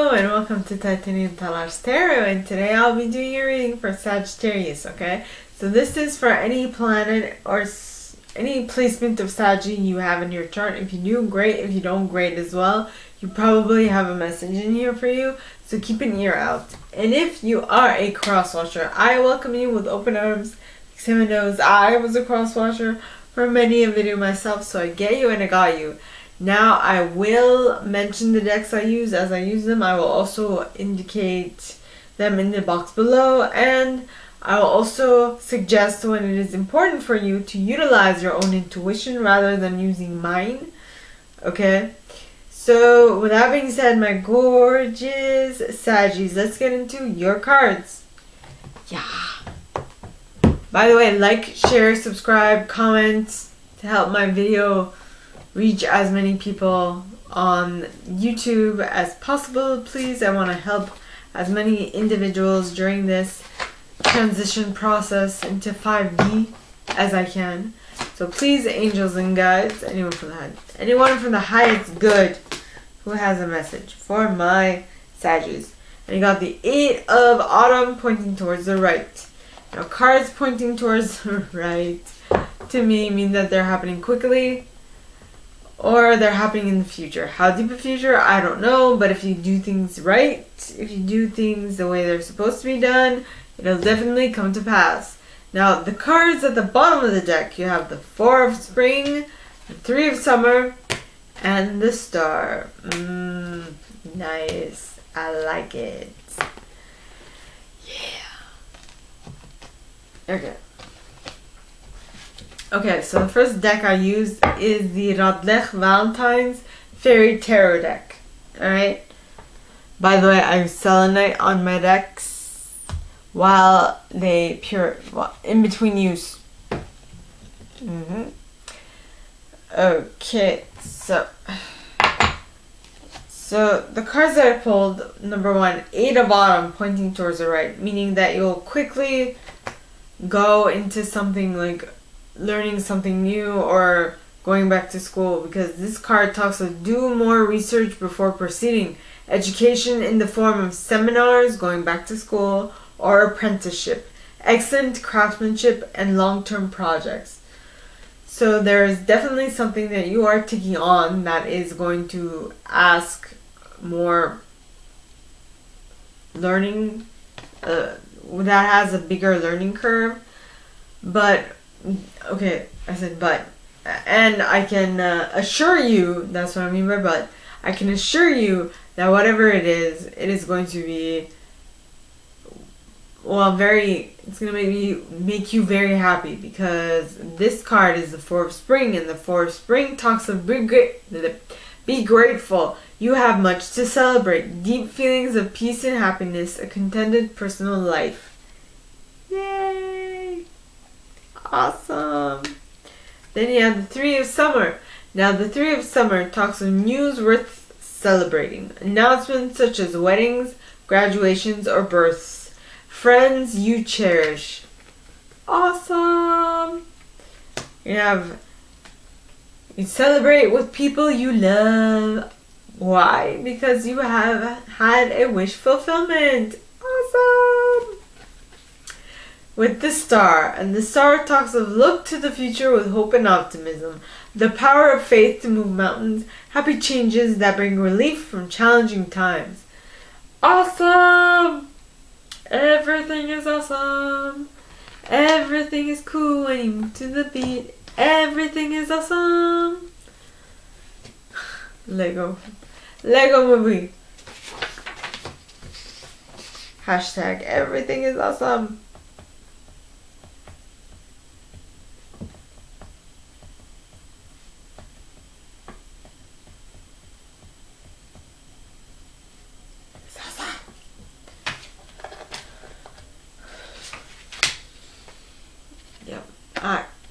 Hello and welcome to Titanium Talar's Tarot, and today I'll be doing your reading for Sagittarius, okay? So this is for any planet or any placement of Saggy you have in your chart. If you do, great. If you don't, great as well. You probably have a message in here for you, so keep an ear out. And if you are a cross-watcher, I welcome you with open arms. Someone knows I was a cross-watcher for many a video myself, so I get you and I got you. Now I will mention the decks I use as I use them. I will also indicate them in the box below, and I will also suggest when it is important for you to utilize your own intuition rather than using mine. Okay? So with that being said, my gorgeous Saggies, let's get into your cards. Yeah. By the way, like, share, subscribe, comment to help my video reach as many people on YouTube as possible, please. I want to help as many individuals during this transition process into 5D as I can. So please, angels and guides, anyone from the highest good who has a message for my Saggies. And you got the 8 of Autumn pointing towards the right. Now cards pointing towards the right to me mean that they're happening quickly, or they're happening in the future. How deep a future, I don't know, but if you do things right, if you do things the way they're supposed to be done, it'll definitely come to pass. Now, the cards at the bottom of the deck, you have the 4 of Spring, the 3 of Summer, and the Star. Nice. I like it. Yeah. Okay. Okay, so the first deck I used is the Radleigh Valentine's Fairy Tarot deck. Alright? By the way, I use selenite on my decks while they in between use. Okay, so the cards that I pulled, number 1, 8 of Autumn pointing towards the right, meaning that you'll quickly go into something like learning something new or going back to school, because this card talks of do more research before proceeding. Education in the form of seminars, going back to school, or apprenticeship. Excellent craftsmanship and long-term projects. So there is definitely something that you are taking on that is going to ask more learning, that has a bigger learning curve. But okay, I said but, and I can assure you, that's what I mean by but, I can assure you that whatever it is going to be, well, it's going to make you very happy, because this card is the 4 of Spring, and the 4 of Spring talks of be grateful. You have much to celebrate. Deep feelings of peace and happiness, a contented personal life. Yay! Awesome. Then you have the 3 of Summer. Now the 3 of Summer talks of news worth celebrating. Announcements such as weddings, graduations, or births. Friends you cherish. Awesome. You celebrate with people you love. Why? Because you have had a wish fulfillment. Awesome. With the Star, and the Star talks of look to the future with hope and optimism, the power of faith to move mountains, happy changes that bring relief from challenging times. Awesome! Everything is awesome. Everything is cool when you move to the beat. Everything is awesome. Lego movie. Hashtag everything is awesome.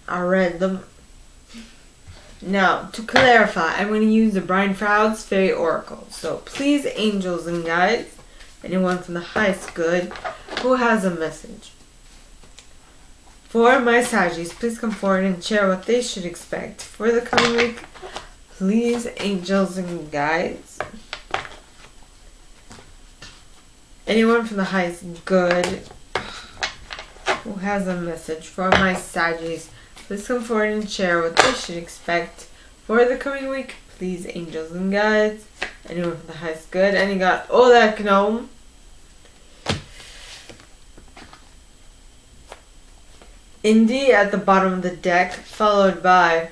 I read them. Now, to clarify, I'm going to use the Froud's Fairy Oracle. So, please, angels and guides, anyone from the highest good who has a message for my Saggies, please come forward and share what they should expect for the coming week. Please, angels and guides. Anyone from the highest good who has a message for my Saggies, please come forward and share what they should expect for the coming week. Please, angels and guides. Anyone from the highest good. And you got Oleg Gnome. Indy at the bottom of the deck, followed by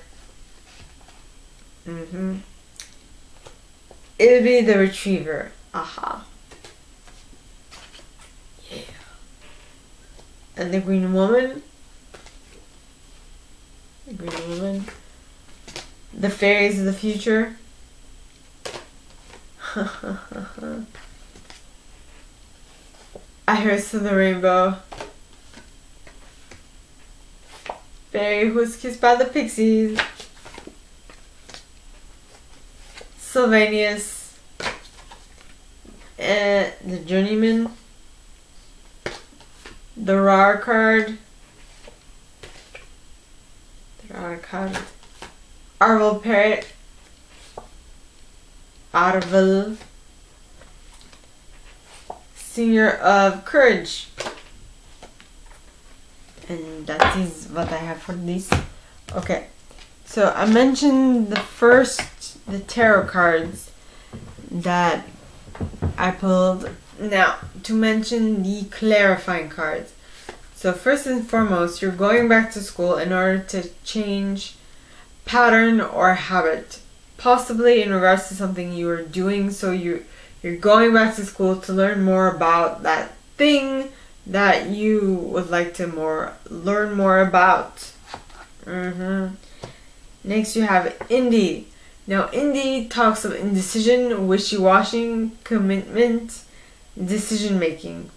it'll be the Retriever. Aha. Yeah. And the Green Woman. The Green Woman. The Fairies of the Future. Iris of the Rainbow. Fairy who was kissed by the pixies. Sylvanus. And the Journeyman. The Rar card. The Rar card. Arvel Parrot. Arvel. Singer of Courage. And that is what I have for this. Okay. So I mentioned the tarot cards that I pulled. Now, to mention the clarifying cards. So first and foremost, you're going back to school in order to change pattern or habit. Possibly in regards to something you were doing. So you're going back to school to learn more about that thing that you would like to learn more about. Next you have Indy. Now Indy talks of indecision, wishy-washy, commitment, decision making.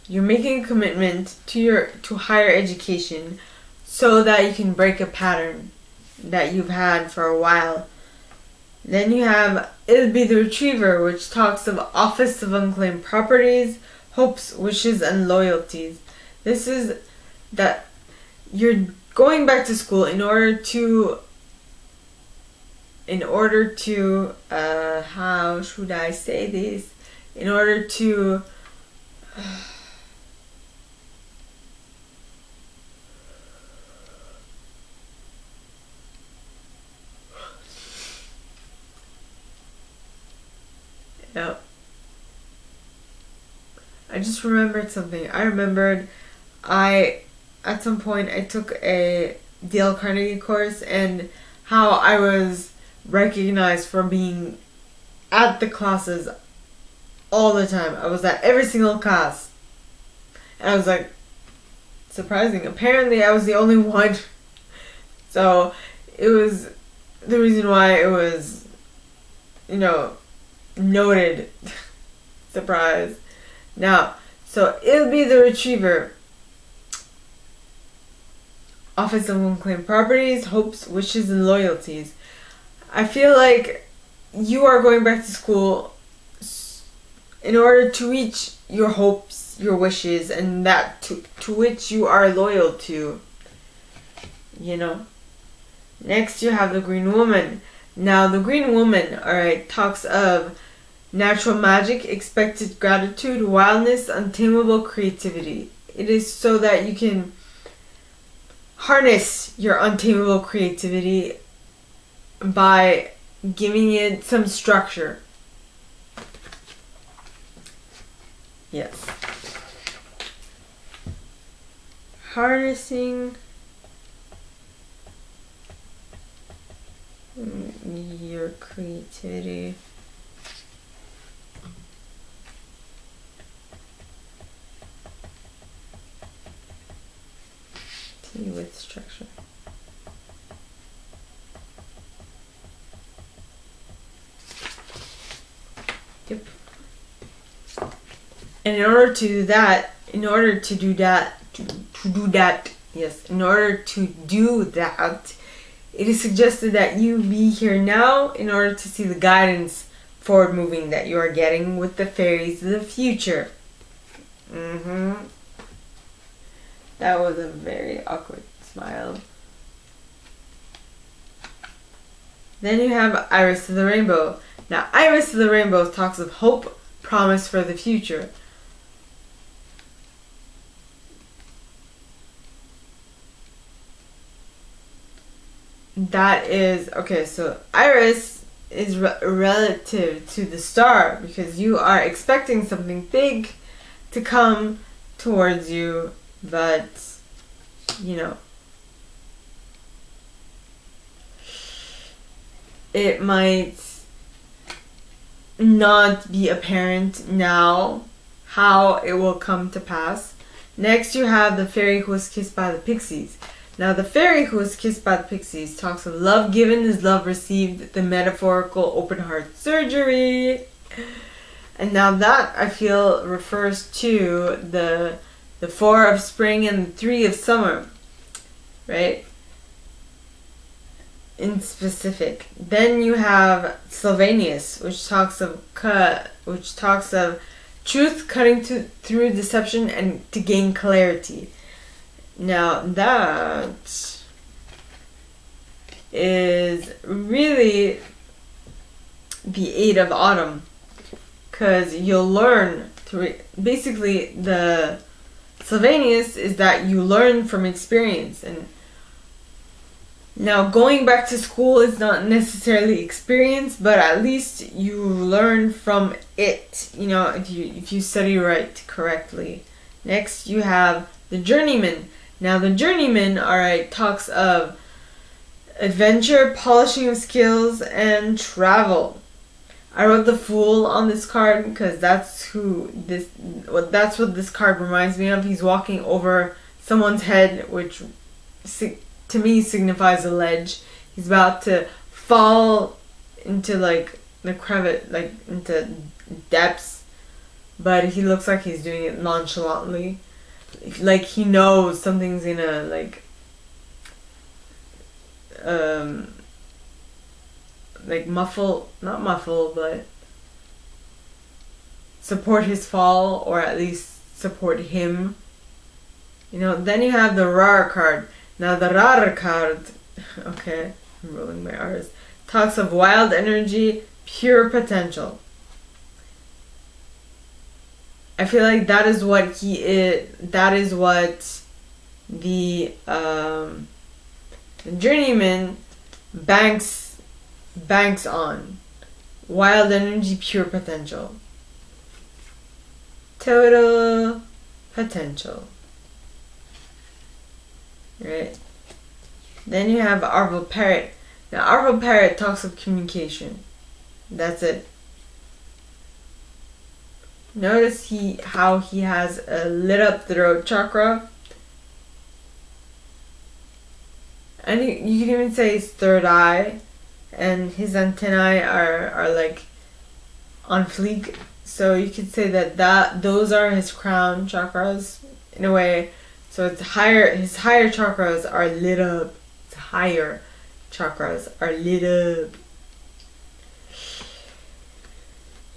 You're making a commitment to higher education so that you can break a pattern that you've had for a while. Then you have it'll be the Retriever, which talks of office of unclaimed properties, hopes, wishes, and loyalties. This is that you're going back to school in order to how should I say this? In order to Yep. I just remembered something. I remembered at some point I took a Dale Carnegie course and how I was recognized for being at the classes all the time. I was at every single class. And I was like, surprising. Apparently I was the only one. So it was the reason why it was, noted. Surprise. Now, so it'll be the Retriever. Office of unclaimed properties, hopes, wishes, and loyalties. I feel like you are going back to school in order to reach your hopes, your wishes, and that to which you are loyal to. Next you have the Green Woman. Now the Green Woman, alright, talks of natural magic, expected gratitude, wildness, untamable creativity. It is so that you can harness your untamable creativity by giving it some structure. Yes. Harnessing your creativity. With structure. Yep. And in order to do that, it is suggested that you be here now in order to see the guidance forward moving that you are getting with the fairies of the future. That was a very awkward smile. Then you have Iris of the Rainbow. Now, Iris of the Rainbow talks of hope, promise for the future. That is, okay, so Iris is relative to the star because you are expecting something big to come towards you, but, you know, it might not be apparent now how it will come to pass. Next, you have the fairy who was kissed by the pixies. Now, the fairy who was kissed by the pixies talks of love given is love received, the metaphorical open heart surgery. And now that, I feel, refers to the 4 of spring and the 3 of summer, right? In specific. Then you have Sylvanus, which talks of truth cutting through deception and to gain clarity. Now that is really the 8 of autumn, because you'll learn to basically the Sylvanus is that you learn from experience. And now going back to school is not necessarily experience, but at least you learn from it, you know, if you study right correctly. Next you have the journeyman. Now the journeyman, alright, talks of adventure, polishing of skills, and travel. I wrote the Fool on this card because that's what this card reminds me of. He's walking over someone's head, which to me signifies a ledge. He's about to fall into like the crevice, like into depths, but he looks like he's doing it nonchalantly. Like he knows something's gonna not muffle, but support his fall, or at least support him. You know, then you have the Rar card. Now the Rar card, okay, I'm rolling my R's, talks of wild energy, pure potential. I feel like that is what he is. That is what the journeyman banks on. Wild energy, pure potential. Total potential. Right? Then you have Arval Parrot. Now Arval Parrot talks of communication. That's it. Notice how he has a lit up throat chakra. And you can even say his third eye, and his antennae are like on fleek. So you could say that those are his crown chakras in a way. So it's higher. His higher chakras are lit up. His higher chakras are lit up.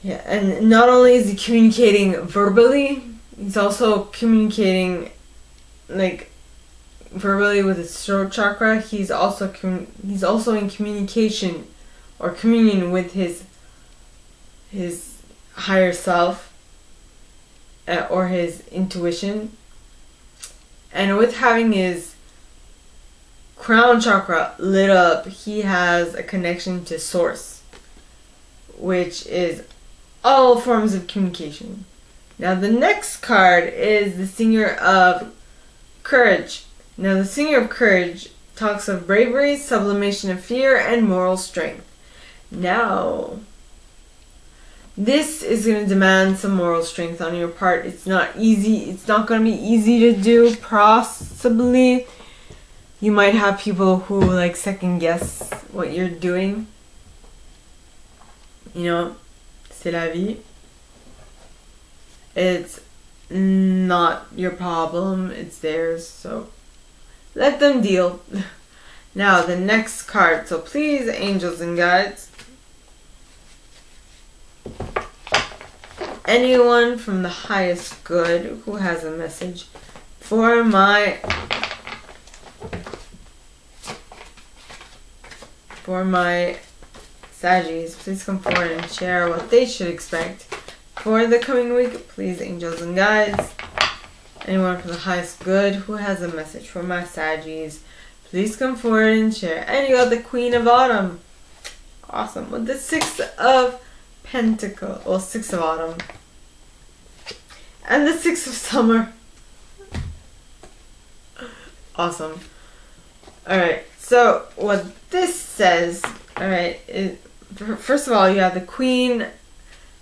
Yeah, and not only is he communicating verbally, he's also communicating like verbally with his throat chakra. He's also in communication or communion with his higher self or his intuition. And with having his crown chakra lit up, he has a connection to source, which is all forms of communication. Now the next card is the Singer of Courage. Now the Singer of Courage talks of bravery, sublimation of fear, and moral strength. Now, this is going to demand some moral strength on your part. It's not easy. It's not going to be easy to do, possibly. You might have people who like second guess what you're doing. You know, c'est la vie. It's not your problem, it's theirs, so let them deal. Now the next card, so please, angels and guides, anyone from the highest good who has a message for my Saggies, please come forward and share what they should expect for the coming week. Please, angels and guides, anyone for the highest good who has a message for my Saggies, please come forward and share. And you got the Queen of Autumn. Awesome. With the Six of Pentacles. Well, Six of Autumn. And the Six of Summer. Awesome. Alright, so what this says, alright, first of all, you have the Queen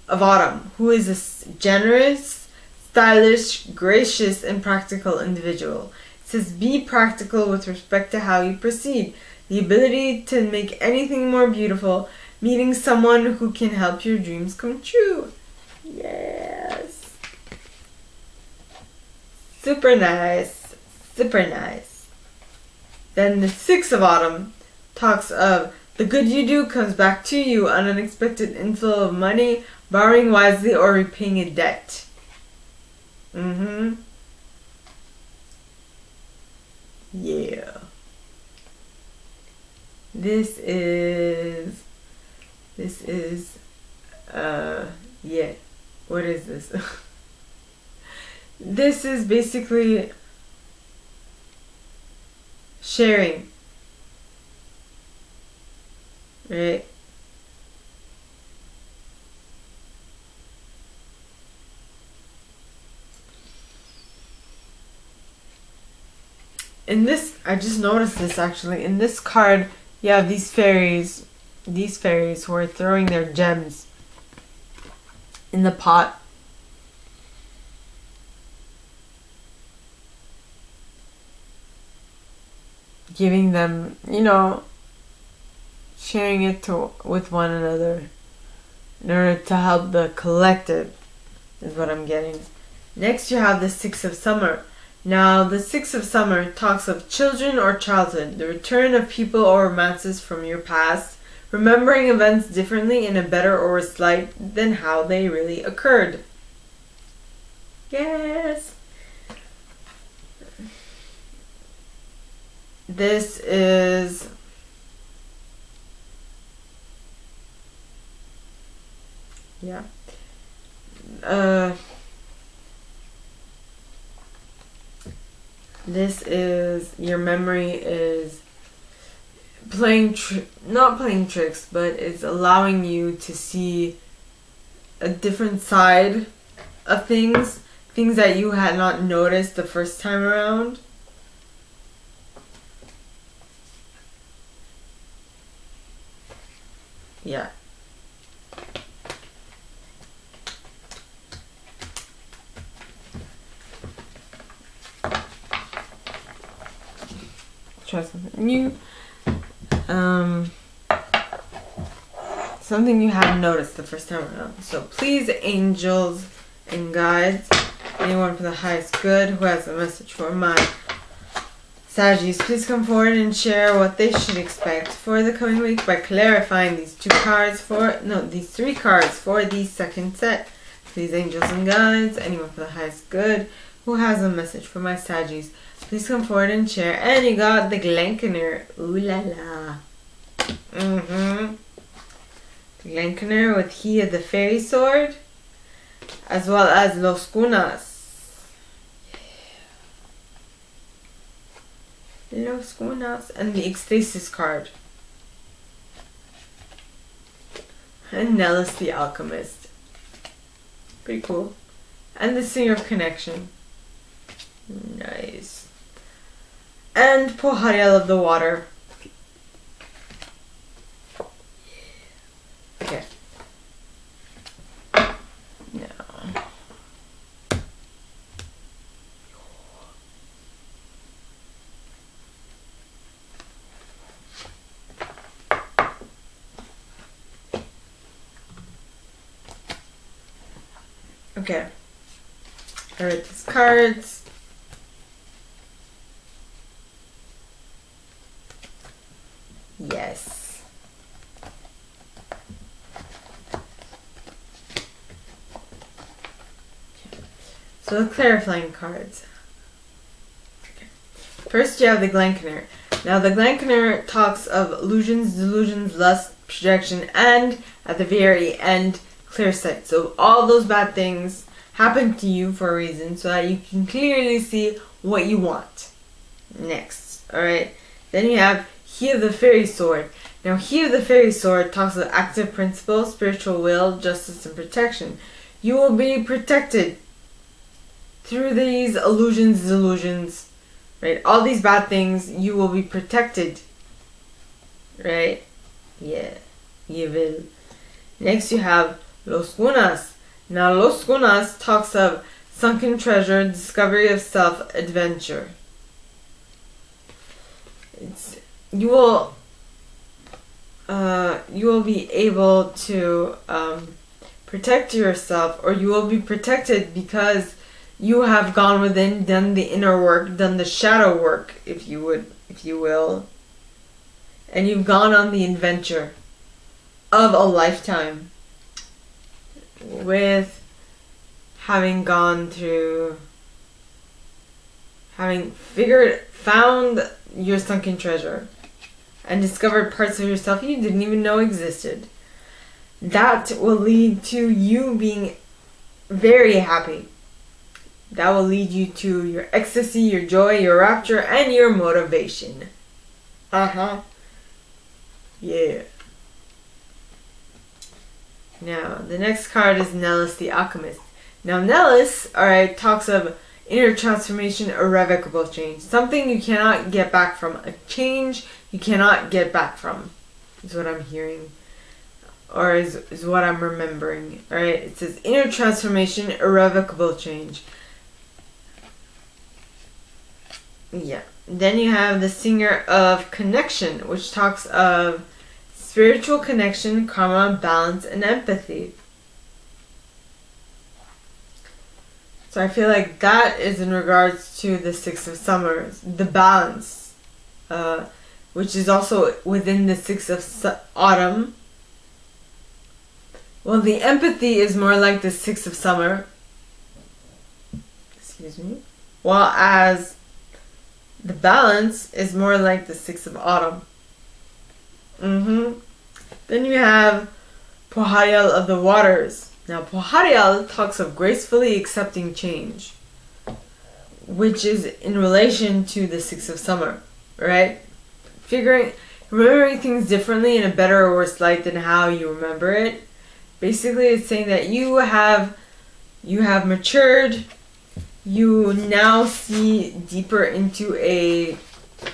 of Autumn, who is a generous, stylish, gracious, and practical individual. It says, be practical with respect to how you proceed. The ability to make anything more beautiful, meeting someone who can help your dreams come true. Yes. Super nice. Super nice. Then the Six of Autumn talks of the good you do comes back to you, an unexpected inflow of money, borrowing wisely or repaying a debt. Yeah. This is, yeah. What is this? This is basically sharing. Right? In this, I just noticed this actually. In this card, you have these fairies who are throwing their gems in the pot. Giving them, you know, sharing it with one another in order to help the collective is what I'm getting. Next you have the Six of Summer. Now the Six of Summer talks of children or childhood, the return of people or romances from your past, remembering events differently in a better or worse light than how they really occurred. Yes! This is this is your memory is not playing tricks, but it's allowing you to see a different side of things that you had not noticed the first time around. Yeah. Try something new. Something you hadn't noticed the first time around. So please, angels and guides, anyone for the highest good who has a message for my Saggies, please come forward and share what they should expect for the coming week by clarifying these three cards for the second set. Please, angels and guides, anyone for the highest good who has a message for my Saggies, please come forward and share. And you got the Glenkener. Ooh la la. The Glenkener with he of the fairy sword, as well as Los Cunas. Los Cunas, and the Ecstasis card. And Nellis the Alchemist. Pretty cool. And the Singer of Connection. Nice. And Pohariel of the Water. Okay. Now. Okay. I read these cards. Yes. So the clarifying cards. Okay. First you have the Glenkener. Now the Glenkener talks of illusions, delusions, lust, projection, and at the very end, clear sight. So all those bad things happen to you for a reason, so that you can clearly see what you want. Next, alright. Then you have He of the Fairy Sword. Now, He of the Fairy Sword talks about active principle, spiritual will, justice, and protection. You will be protected through these illusions, delusions, right? All these bad things, you will be protected, right? Yeah, you will. Next, you have Los Gunas. Now, Los Gunas talks of sunken treasure, discovery of self, adventure. You will be able to protect yourself, or you will be protected because you have gone within, done the inner work, done the shadow work, if you will, and you've gone on the adventure of a lifetime with having gone through, having found your sunken treasure and discovered parts of yourself you didn't even know existed. That will lead to you being very happy. That will lead you to your ecstasy, your joy, your rapture, and your motivation. Yeah. Now, the next card is Nellis the Alchemist. Now, Nellis, alright, talks of inner transformation, irrevocable change. Something you cannot get back from. A change you cannot get back from, is what I'm hearing. Or is what I'm remembering. Alright, it says inner transformation, irrevocable change. Yeah. Then you have the Singer of Connection, which talks of spiritual connection, karma, balance, and empathy. So I feel like that is in regards to the Six of Summers, the balance, which is also within the Six of Autumn. Well, the empathy is more like the Six of Summer. Excuse me. While as the balance is more like the Six of Autumn. Then you have Pohariel of the Waters. Now, Pohariel talks of gracefully accepting change, which is in relation to the Six of Summer, right? Remembering things differently in a better or worse light than how you remember it. Basically, it's saying that you have matured. You now see deeper into a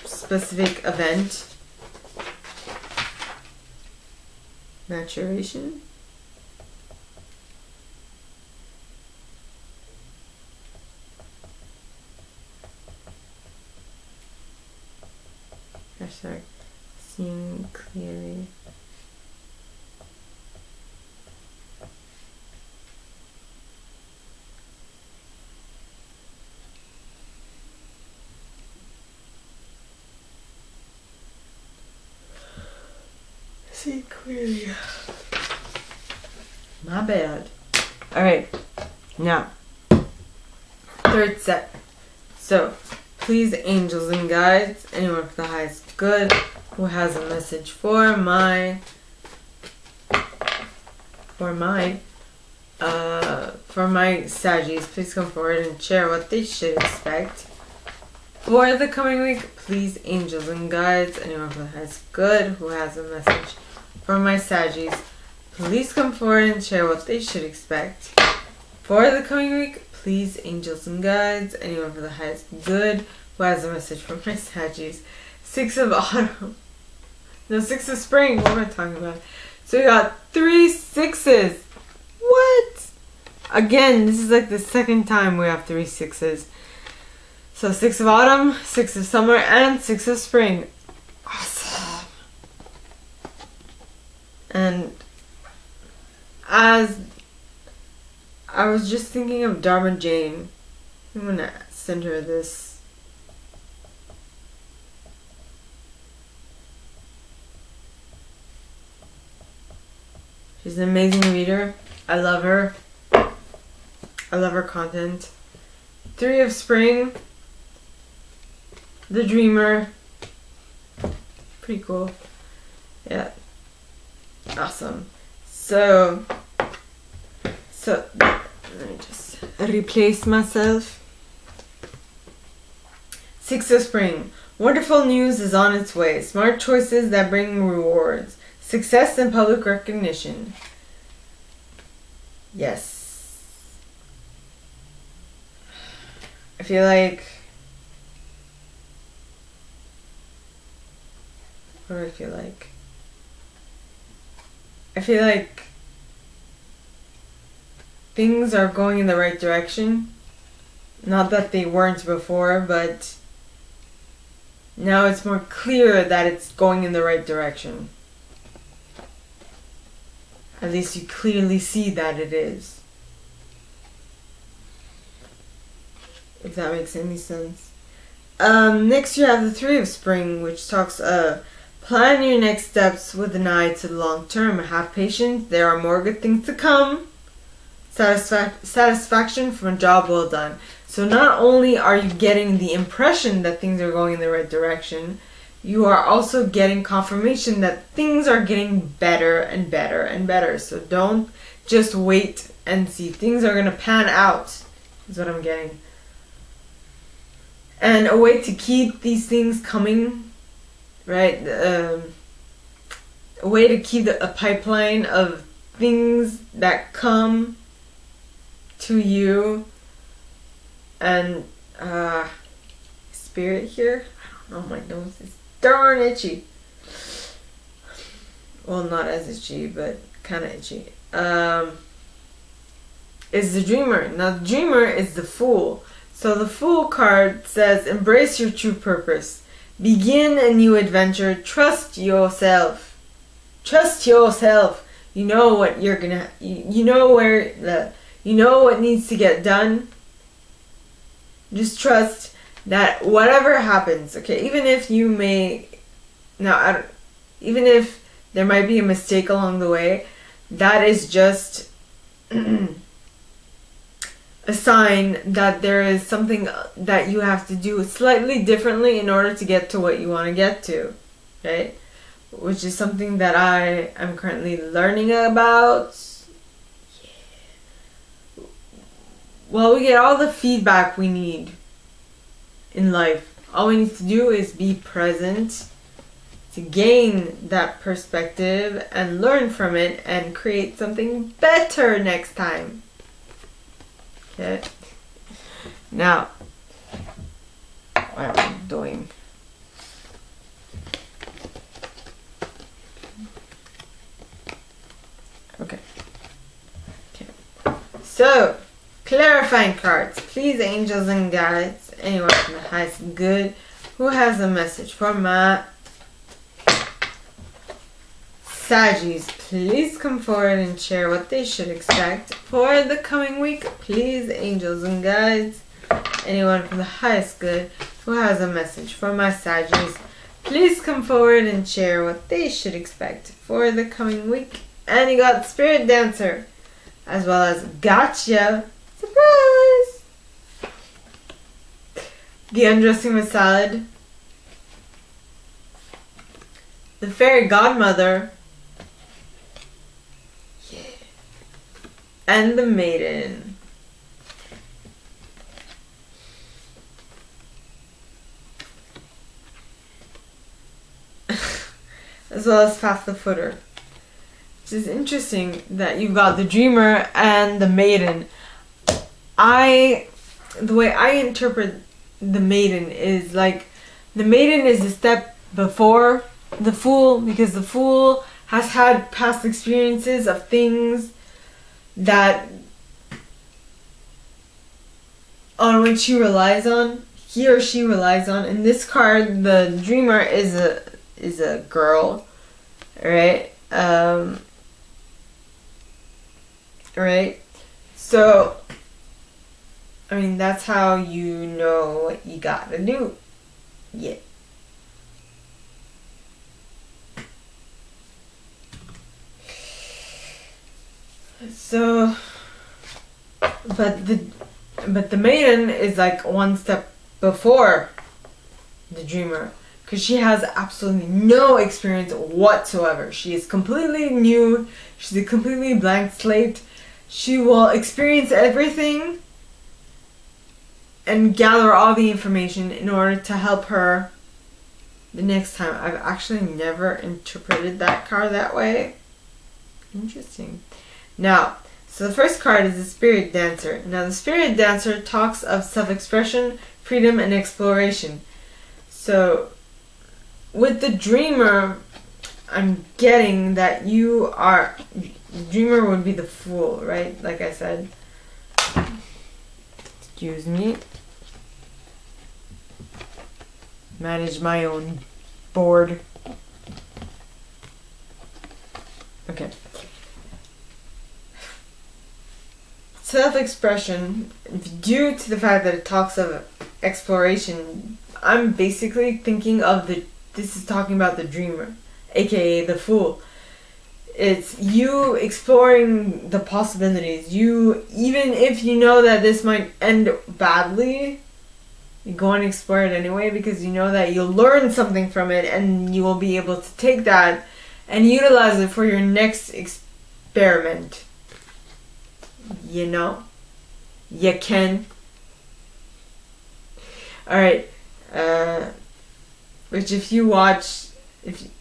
specific event. Maturation. Hashtag seeing clearly. See clearly. My bad. Alright. Now, third set. So, please, angels and guides, anyone for the highest good who has a message for my Saggies, please come forward and share what they should expect for the coming week. Please, angels and guides, anyone for the highest good who has a message for my Saggies, please come forward and share what they should expect for the coming week. Please, angels and guides, anyone for the highest good who has a message for my Saggies. Six of Autumn. No, Six of Spring. What am I talking about? So we got 3 6s. What? Again, this is like the second time we have 3 6s. So 6 of Autumn, 6 of Summer, and 6 of Spring. Awesome. And as I was just thinking of Dharma Jane, I'm gonna send her this. She's an amazing reader. I love her. I love her content. 3 of Spring. The Dreamer. Pretty cool. Yeah. Awesome. So let me just replace myself. 6 of Spring. Wonderful news is on its way. Smart choices that bring rewards. Success and public recognition. Yes. I feel like... What do I feel like? I feel like things are going in the right direction. Not that they weren't before, but now it's more clear that it's going in the right direction. At least you clearly see that it is. If that makes any sense. Next you have the 3 of Spring, which talks plan your next steps with an eye to the long term. Have patience. There are more good things to come. Satisfaction from a job well done. So not only are you getting the impression that things are going in the right direction, you are also getting confirmation that things are getting better and better and better. So don't just wait and see. Things are going to pan out, is what I'm getting. And a way to keep these things coming, right? A way to keep a pipeline of things that come to you. And spirit here, I don't know, my nose is darn itchy. Well, not as itchy, but kind of itchy. Is the Dreamer. Now the Dreamer is the Fool. So the Fool card says, embrace your true purpose. Begin a new adventure. Trust yourself. Trust yourself. You know what you're gonna, you know what needs to get done. Just trust that whatever happens, okay, even if you may, even if there might be a mistake along the way, that is just a sign that there is something that you have to do slightly differently in order to get to what you want to get to, right? Which is something that I am currently learning about. Well, we get all the feedback we need in life. All we need to do is be present to gain that perspective and learn from it and create something better next time. Okay? Now, what am I doing? Okay. So, clarifying cards. Please, angels and guides, anyone from the highest good who has a message for my Saggies, please come forward and share what they should expect for the coming week. Please, angels and guides, anyone from the highest good who has a message for my Saggies, please come forward and share what they should expect for the coming week. And you got Spirit Dancer, as well as Gotcha. Surprise! The Undressing with Salad. The Fairy Godmother. Yeah. And the Maiden. As well as Path the Footer. Which is interesting that you've got the Dreamer and the Maiden. The way I interpret the Maiden is like, the Maiden is a step before the Fool, because the Fool has had past experiences of things that on which he or she relies on. In this card, the Dreamer is a girl, right? Right? So, I mean, that's how you know what you gotta do. Yeah. So, but the Maiden is like one step before the Dreamer. because she has absolutely no experience whatsoever. She is completely new. She's a completely blank slate. She will experience everything and gather all the information in order to help her the next time. I've actually never interpreted that card that way. Interesting. Now, so the first card is the Spirit Dancer. Now, the Spirit Dancer talks of self-expression, freedom, and exploration. So, with the Dreamer, I'm getting that you are... Dreamer would be the Fool, right? Like I said. Excuse me. Manage my own board. Okay. Self-expression, due to the fact that it talks of exploration, I'm basically thinking of this is talking about the Dreamer, aka the Fool. It's you exploring the possibilities. You, even if you know that this might end badly, you go and explore it anyway, because you know that you'll learn something from it and you will be able to take that and utilize it for your next experiment. You know? You can. Alright. Which if you watch, if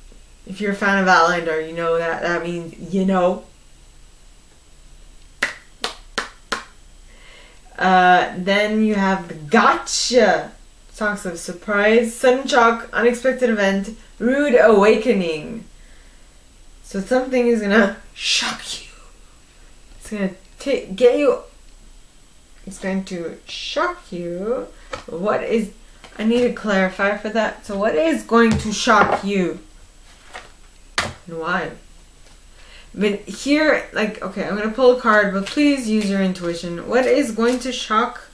you're a fan of Outlander, you know that means you know. Then you have the Gotcha. Talks of surprise, sudden shock, unexpected event, rude awakening. So something is gonna shock you. It's gonna get you. It's going to shock you. What is... I need to clarify for that. So what is going to shock you? And why? But here, like, okay, I'm going to pull a card, but please use your intuition. What is going to shock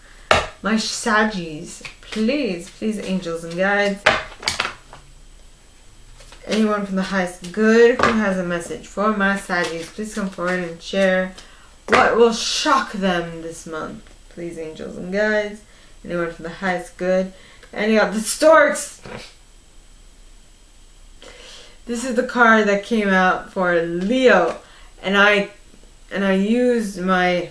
my Saggies? Please, angels and guides. Anyone from the highest good who has a message for my Saggies, please come forward and share what will shock them this month. Please, angels and guides. Anyone from the highest good. And you got the Storks. This is the card that came out for Leo. And I used my...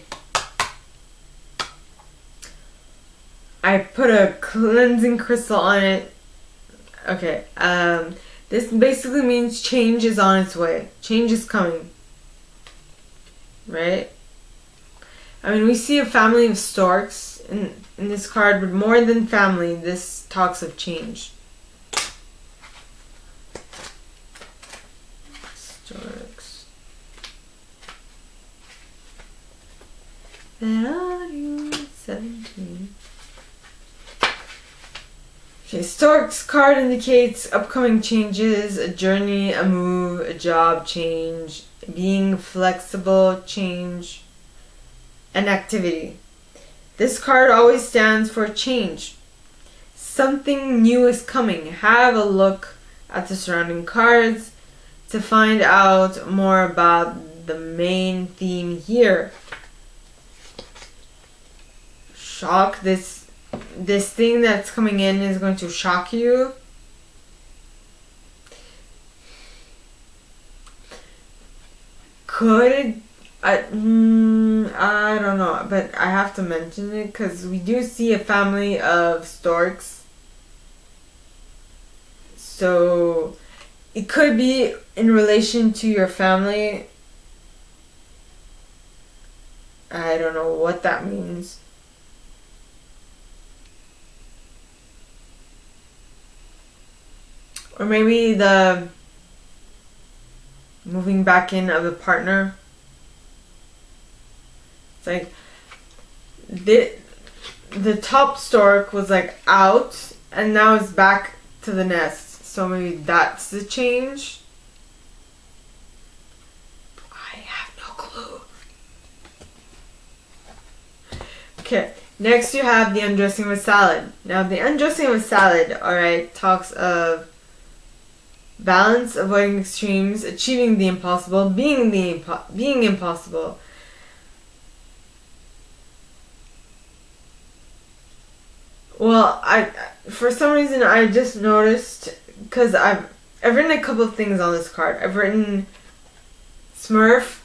I put a cleansing crystal on it. Okay. This basically means change is on its way. Change is coming. Right? I mean, we see a family of storks in this card, but more than family, this talks of change. Storks. Where are you? 17. Okay, Storks card indicates upcoming changes, a journey, a move, a job change, being flexible, change, an activity. This card always stands for change. Something new is coming. Have a look at the surrounding cards to find out more about the main theme here. Shock. This thing that's coming in is going to shock you. Could I don't know, but I have to mention it because we do see a family of storks. So it could be in relation to your family. I don't know what that means. Or maybe the moving back in of a partner. It's like the top stork was like out and now it's back to the nest. So maybe that's the change. I have no clue. Okay, next you have the undressing with salad. Now the undressing with salad, alright, talks of balance, avoiding extremes, achieving the impossible, being impossible. Well, for some reason I just noticed because I've written a couple of things on this card. I've written Smurf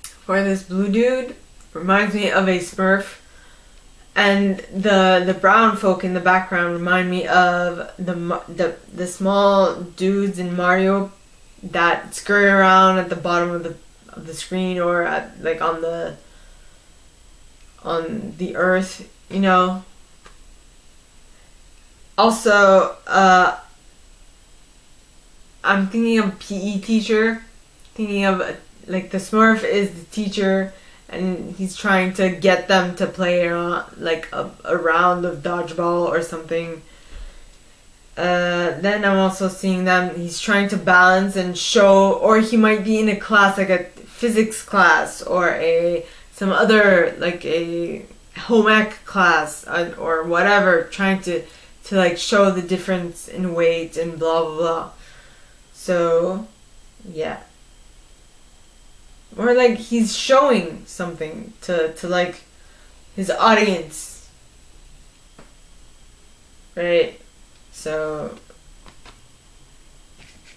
for this blue dude. Reminds me of a Smurf. And the brown folk in the background remind me of the small dudes in Mario that scurry around at the bottom of the screen, or at like on the earth, you know. Also, I'm thinking of PE teacher, thinking of like the Smurf is the teacher, and he's trying to get them to play like a round of dodgeball or something. Then I'm also seeing them, he's trying to balance and show, or he might be in a class like a physics class, or some other like a home ec class, or whatever, trying to like show the difference in weight and blah blah blah. So yeah, or like he's showing something to like his audience, right? So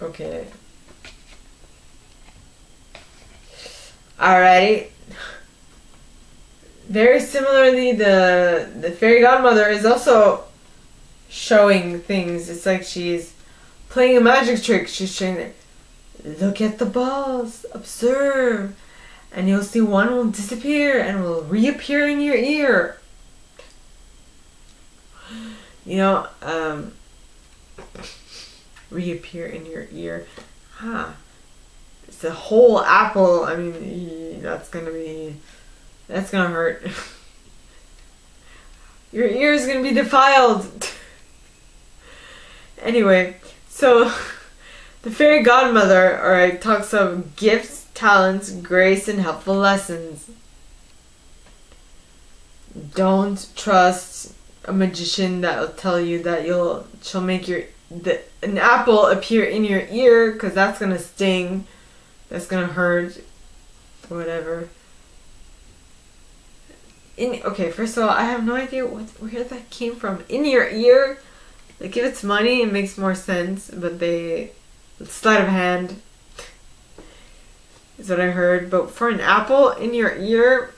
okay, alrighty. Very similarly, the fairy godmother is also showing things. It's like she's playing a magic trick. She's saying, look at the balls, observe, and you'll see one will disappear and will reappear in your ear. You know, reappear in your ear. It's a whole apple. I mean, that's gonna hurt. Your ear is gonna be defiled. Anyway, so the fairy godmother, alright, talks of gifts, talents, grace, and helpful lessons. Don't trust a magician that will tell you that she'll make an apple appear in your ear, because that's gonna sting, that's gonna hurt, whatever. Okay, first of all, I have no idea where that came from. In your ear, like if it's money, it makes more sense. But sleight of hand is what I heard. But for an apple in your ear,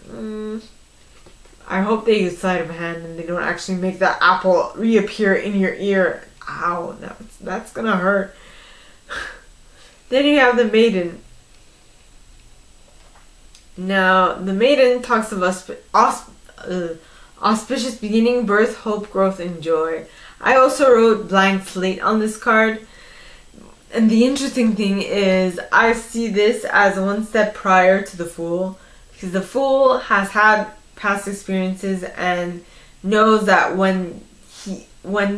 I hope they use sleight of hand and they don't actually make that apple reappear in your ear. Ow, that's gonna hurt. Then you have the maiden. Now, the maiden talks of auspicious beginning, birth, hope, growth, and joy. I also wrote blank slate on this card. And the interesting thing is, I see this as one step prior to the Fool. Because the Fool has had past experiences and knows that when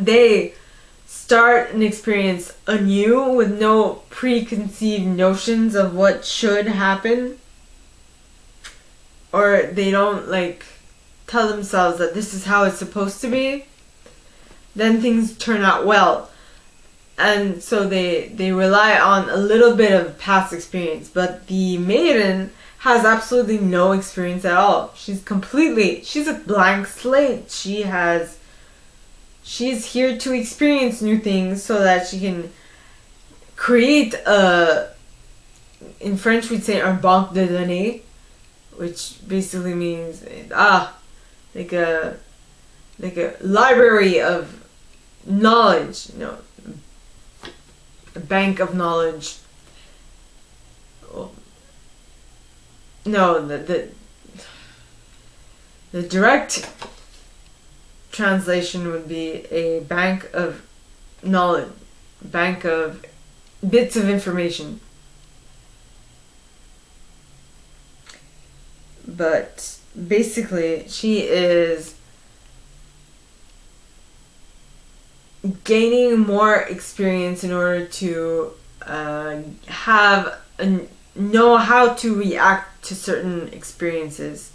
they start an experience anew with no preconceived notions of what should happen, or they don't like tell themselves that this is how it's supposed to be, then things turn out well. And so they rely on a little bit of past experience. But the maiden has absolutely no experience at all. She's a blank slate. She's here to experience new things so that she can create in French we'd say un banque de données, which basically means like a library of knowledge, a bank of knowledge. No, the direct translation would be a bank of knowledge, bank of bits of information. But basically, she is gaining more experience in order to know how to react to certain experiences,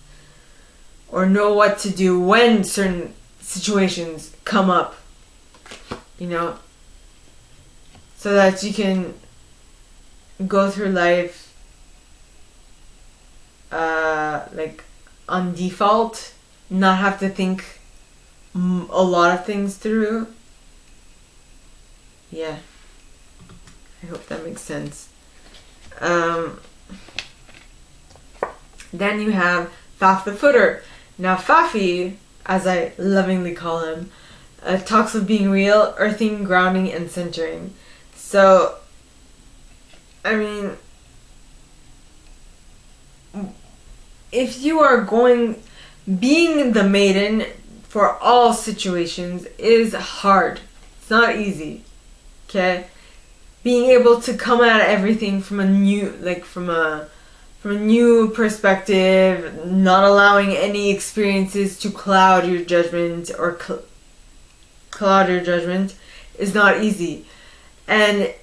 or know what to do when certain situations come up, so that you can go through life like on default, not have to think a lot of things through. Yeah. I hope that makes sense. Then you have Faf the Footer. Now Fafi, as I lovingly call him, talks of being real, earthing, grounding, and centering. So, I mean, if you are being the maiden for all situations is hard. It's not easy. Okay? Being able to come at everything from a new perspective, not allowing any experiences to cloud your judgment or cloud your judgment is not easy. And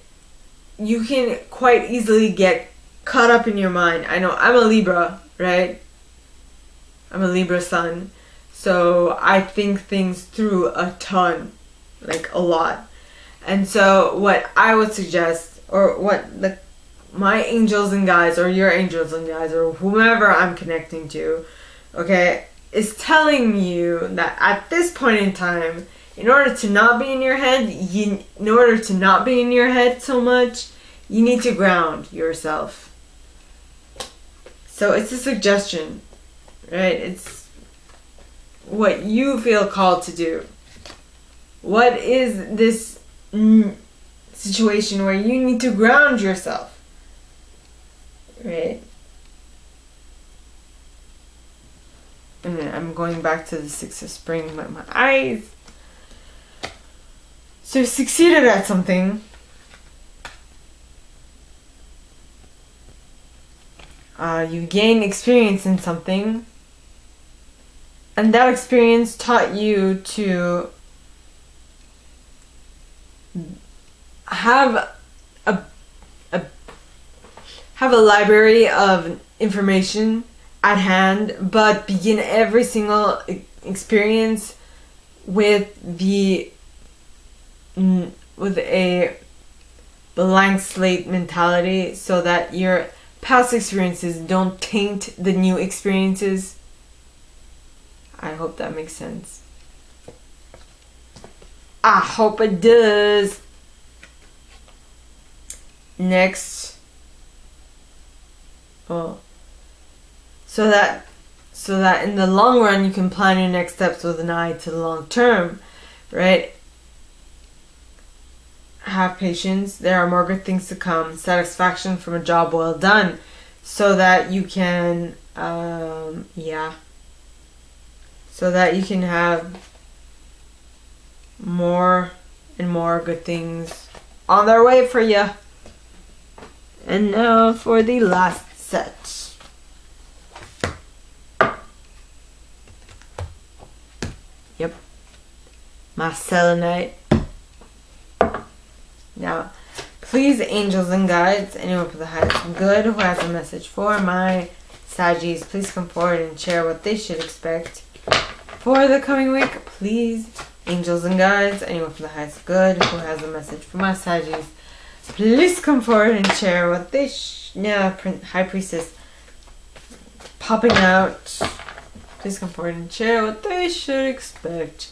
you can quite easily get caught up in your mind. I know I'm a Libra, right? I'm a Libra sun. So I think things through a ton, like a lot. And so what I would suggest, or what my angels and guides, or your angels and guides, or whomever I'm connecting to, okay, is telling you that at this point in time, in order to not be in your head, so much, you need to ground yourself. So it's a suggestion, right? It's what you feel called to do. What is this situation where you need to ground yourself, right? And then I'm going back to the Six of Spring with my eyes. So you succeeded at something. You gained experience in something. And that experience taught you to have a library of information at hand, but begin every single experience with a blank slate mentality, so that your past experiences don't taint the new experiences. I hope that makes sense. I hope it does. Next. Oh. So that in the long run you can plan your next steps with an eye to the long term, right? Have patience. There are more good things to come. Satisfaction from a job well done, so that you can, so that you can have more and more good things on their way for you. And now for the last set. Yep. My selenite. Now, please, angels and guides, anyone for the highest good who has a message for my Saggies, please come forward and share what they should expect for the coming week. Please, angels and guides, anyone for the highest good who has a message for my Saggies, please come forward and share what they High Priestess popping out. Please come forward and share what they should expect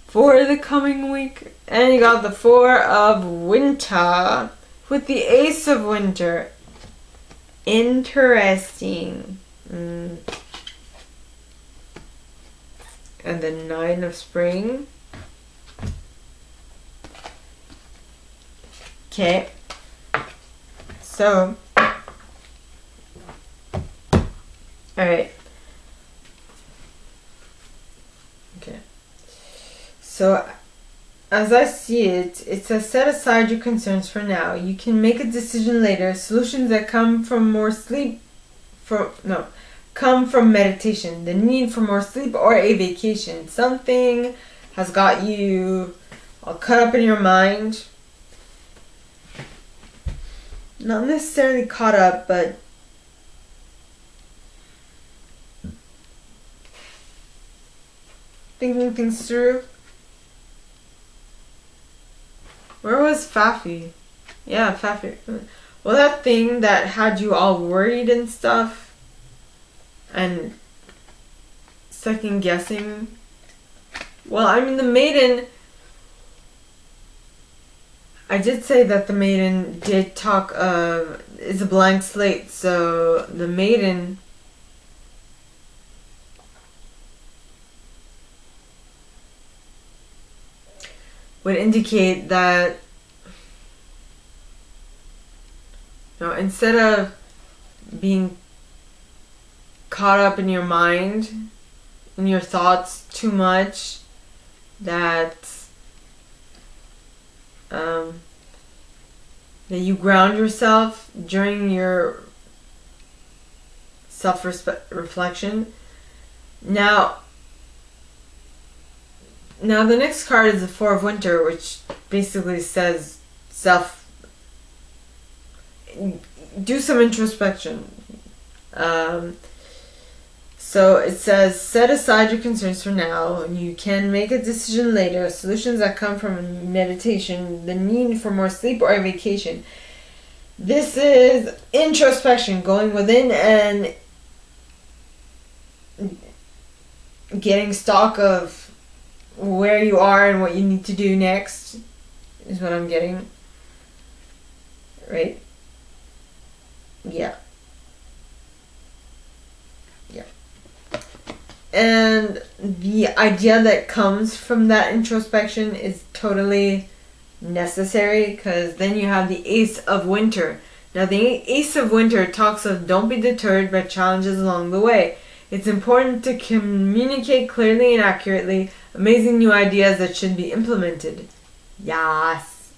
for the coming week. And you got the Four of Winter with the Ace of Winter. Interesting. And the Nine of Spring. Okay. So, alright. Okay. So, as I see it, it says set aside your concerns for now. You can make a decision later. Solutions that come from more sleep, come from meditation. The need for more sleep or a vacation. Something has got you all caught up in your mind. Not necessarily caught up, but thinking things through. Where was Fafi? Yeah, Fafi. Well, that thing that had you all worried and stuff, and second guessing. Well, I mean, the maiden I did say that the maiden did talk of is a blank slate, so the maiden would indicate that, you know, instead of being caught up in your mind, in your thoughts too much, that you ground yourself during your self-reflection. Now the next card is the Four of Winter, which basically says do some introspection. So it says, set aside your concerns for now. You can make a decision later. Solutions that come from meditation, the need for more sleep, or a vacation. This is introspection, going within and getting stock of where you are and what you need to do next, is what I'm getting. Right? Yeah. And the idea that comes from that introspection is totally necessary, because then you have the Ace of Winter. Now the Ace of Winter talks of don't be deterred by challenges along the way. It's important to communicate clearly and accurately amazing new ideas that should be implemented. Yes.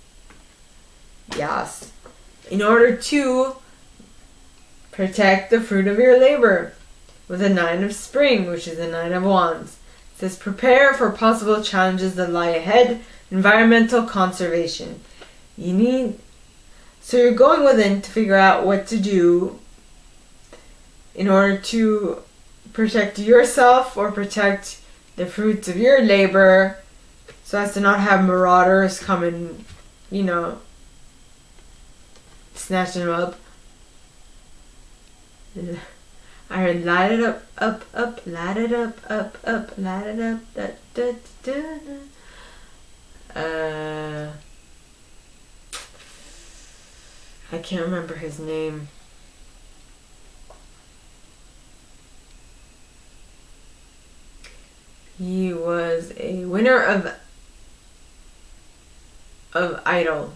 In order to protect the fruit of your labor. With a Nine of Spring, which is the Nine of Wands. It says, prepare for possible challenges that lie ahead. Environmental conservation. So you're going within to figure out what to do in order to protect yourself or protect the fruits of your labor, so as to not have marauders come and, you know, snatch them up. I heard light it up, light it up, light it up, da, da, da, da. I can't remember his name. He was a winner of Idol.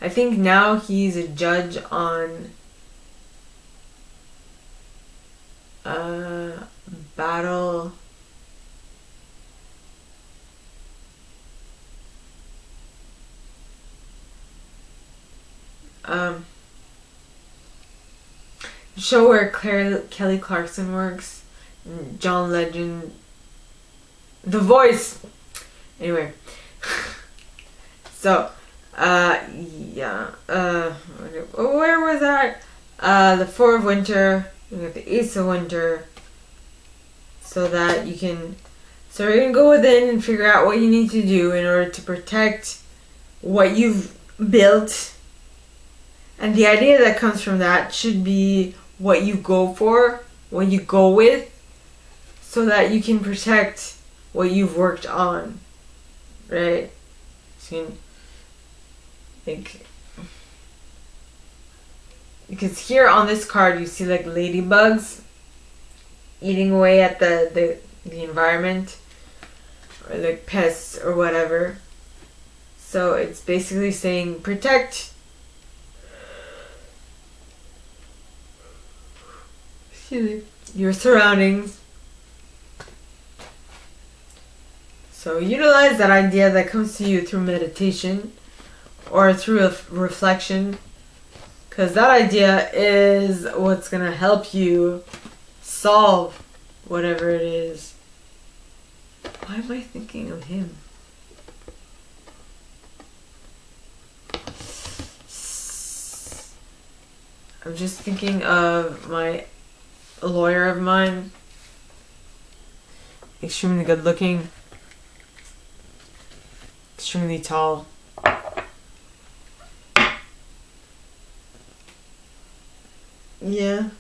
I think now he's a judge on battle. Show where Kelly Clarkson works, John Legend, The Voice. Anyway, so yeah. Where was that? The Four of Winter. You got the Ace of Winter, so that you can. So you're gonna go within and figure out what you need to do in order to protect what you've built, and the idea that comes from that should be what you go for, what you go with, so that you can protect what you've worked on, right? So you can, like. Because here on this card you see like ladybugs eating away at the environment, or like pests or whatever. So it's basically saying protect your surroundings. So utilize that idea that comes to you through meditation or through a reflection. Because that idea is what's going to help you solve whatever it is. Why am I thinking of him? I'm just thinking of a lawyer of mine. Extremely good looking. Extremely tall. Yeah.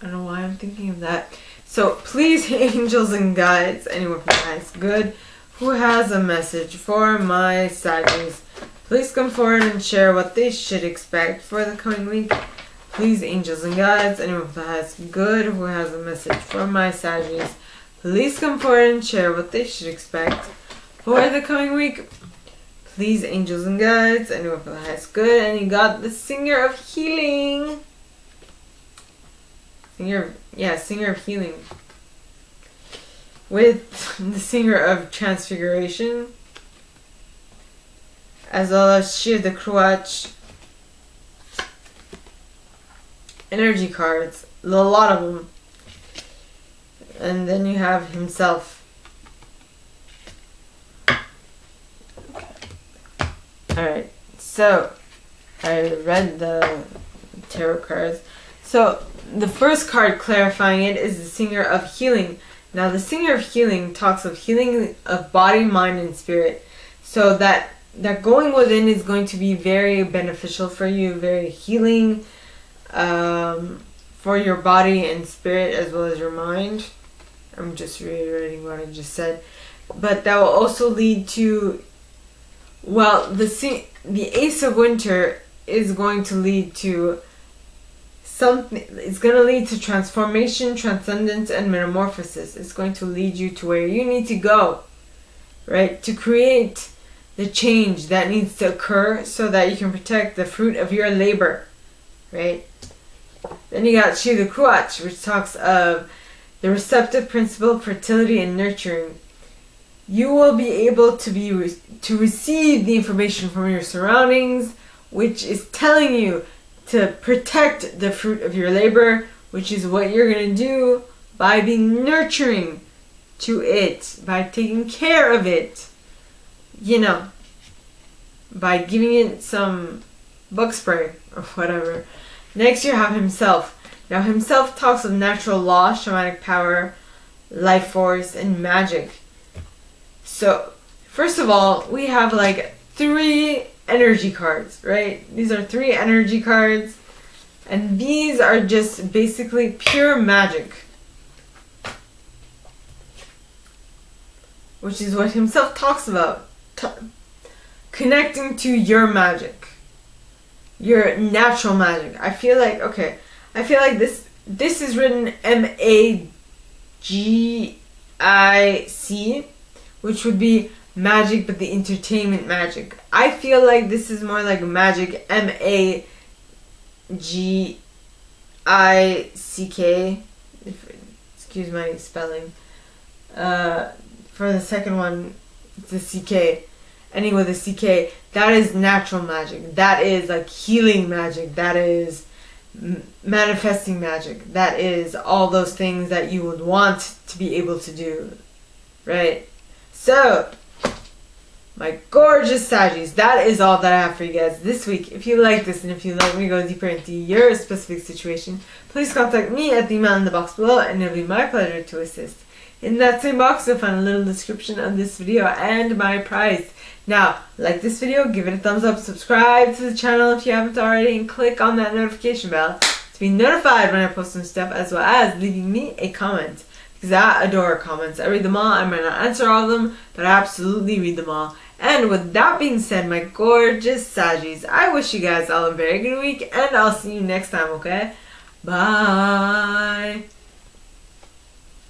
I don't know why I'm thinking of that. So please, angels and guides, anyone from the highest good, who has a message for my Saggies? Please come forward and share what they should expect for the coming week. Please, angels and guides, anyone that has good who has a message for my Saggies, please come forward and share what they should expect for the coming week. Please, angels and guides, anyone that has good. And you got the Singer of Healing. Singer of Healing. With the Singer of Transfiguration. As well as Shir the Cruach. Energy cards. A lot of them. And then you have himself. Alright, so I read the tarot cards. So the first card clarifying it is the Singer of Healing. Now the Singer of Healing talks of healing of body, mind, and spirit. So that going within is going to be very beneficial for you, very healing for your body and spirit as well as your mind. I'm just reiterating what I just said. But that will also lead to, well, the Ace of Winter is going to lead to something. It's going to lead to transformation, transcendence, and metamorphosis. It's going to lead you to where you need to go, right? To create the change that needs to occur so that you can protect the fruit of your labor, right? Then you got Shi the Kruach, which talks of the receptive principle of fertility and nurturing. You will be able to receive the information from your surroundings, which is telling you to protect the fruit of your labor, which is what you're going to do by being nurturing to it, by taking care of it, by giving it some bug spray or whatever. Next you have himself. Now himself talks of natural law, shamanic power, life force, and magic. So, first of all, we have like 3 energy cards, right? These are 3 energy cards, and these are just basically pure magic, which is what himself talks about. Connecting to your magic, your natural magic. I feel like this is written MAGIC, which would be magic, but the entertainment magic. I feel like this is more like magic, MAGICK. Excuse my spelling. For the second one, it's a CK. Ending with a CK. That is natural magic. That is like healing magic. That is manifesting magic. That is all those things that you would want to be able to do, right? So, my gorgeous Saggies, that is all that I have for you guys this week. If you like this and if you'd like me to go deeper into your specific situation, please contact me at the email in the box below and it'll be my pleasure to assist. In that same box, you'll find a little description of this video and my price. Now, like this video, give it a thumbs up, subscribe to the channel if you haven't already, and click on that notification bell to be notified when I post some stuff, as well as leaving me a comment. Because I adore comments. I read them all. I might not answer all of them, but I absolutely read them all. And with that being said, my gorgeous Saggies, I wish you guys all a very good week, and I'll see you next time, okay? Bye!